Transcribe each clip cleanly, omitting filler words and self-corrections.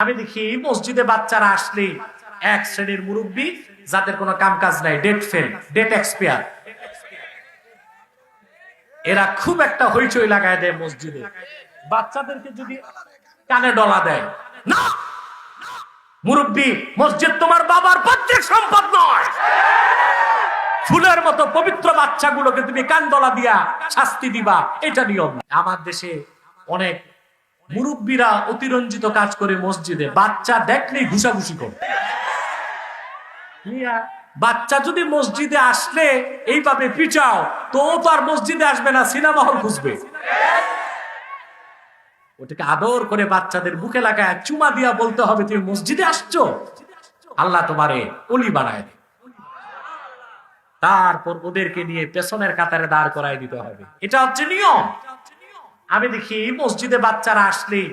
আমি দেখি মসজিদে বাচ্চারা আসলেই এক শ্রেণীর মুরব্বী যাদের কোনো কাম কাজ নাই, ডেট ফেল, ডেট এক্সপায়ার, এরা খুব একটা হইচই লাগায় দেয় মসজিদে। বাচ্চাদেরকে যদি কানে ডলা দেয়, না মুরব্বী, মসজিদ তোমার বাবার পৈতৃক সম্পদ নয়। ফুলের মতো পবিত্র বাচ্চাগুলোকে তুমি কান ডলা দিয়া শাস্তি দিবা, এটা নিয়ম না। আমার দেশে অনেক মুরব্বীরা অতিরঞ্জিত কাজ করে মসজিদে, বাচ্চা দেখলেই ঘুষাঘুষি করে। বাচ্চা যদি মসজিদে আসলে এইভাবে পিটাও, তো আর মসজিদে আসবে না, সিনেমা হল খুঁজবে। ওটাকে আদর করে বাচ্চাদের বুকে লাগায় চুমা দিয়া বলতে হবে, তুমি মসজিদে আসছো, আল্লাহ তোমারে অলি বানায় দে। তারপর ওদেরকে নিয়ে পেছনের কাতারে দাঁড় করাই দিতে হবে। এটা হচ্ছে নিয়ম। আমি দেখি মসজিদে বাচ্চারা আসলেই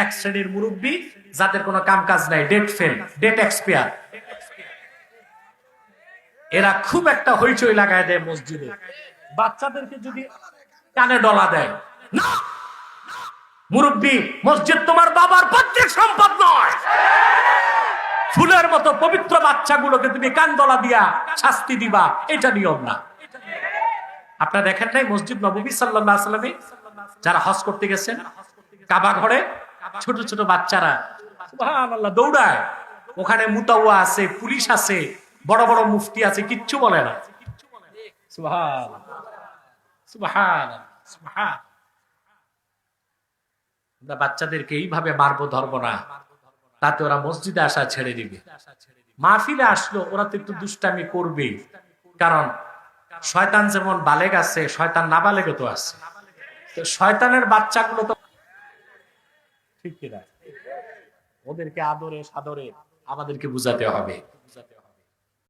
এক শ্রেণীর মুরব্বী যাদের কোনো কাম কাজ নাই, ডেট ফেল, ডেট এক্সপায়ার, এরা খুব একটা হইচই লাগায় দেয় মসজিদে। বাচ্চাদেরকে যদি কানে ডলা দেয়, না মুরব্বী, মসজিদ তোমার বাবার পৈতৃক সম্পদ নয়। ফুলের মতো পবিত্র বাচ্চাগুলোকে তুমি কান ডলা দিয়া শাস্তি দিবা, এটা নিয়ম না। আপনারা দেখেন নাই মসজিদ নববী সাল্লাল্লাহু আলাইহি ওয়াসাল্লামে যারা হজ করতে গেছেন, কাবা ঘরে ছোট ছোট বাচ্চারা সুবহানাল্লাহ দৌড়ায়, ওখানে মুতাওয়া আছে, পুলিশ আছে, বড় বড় মুফতি আছে, কিচ্ছু বলে না। সুবহানাল্লাহ সুবহানাল্লাহ সুবহান। আমরা বাচ্চাদেরকে এইভাবে মারবো ধরবো না, তাতে ওরা মসজিদে আসা ছেড়ে দিবে। মাহফিলে আসলো ওরা তো একটু দুষ্টামি করবে, কারণ শয়তান যেমন বালেগ আছে, শয়তান নাবালেগও তো আছে। তো শয়তানের বাচ্চাগুলো তো ঠিক কিনা, ওদেরকে আদরে সাদরে আমাদেরকে বুঝাতে হবে।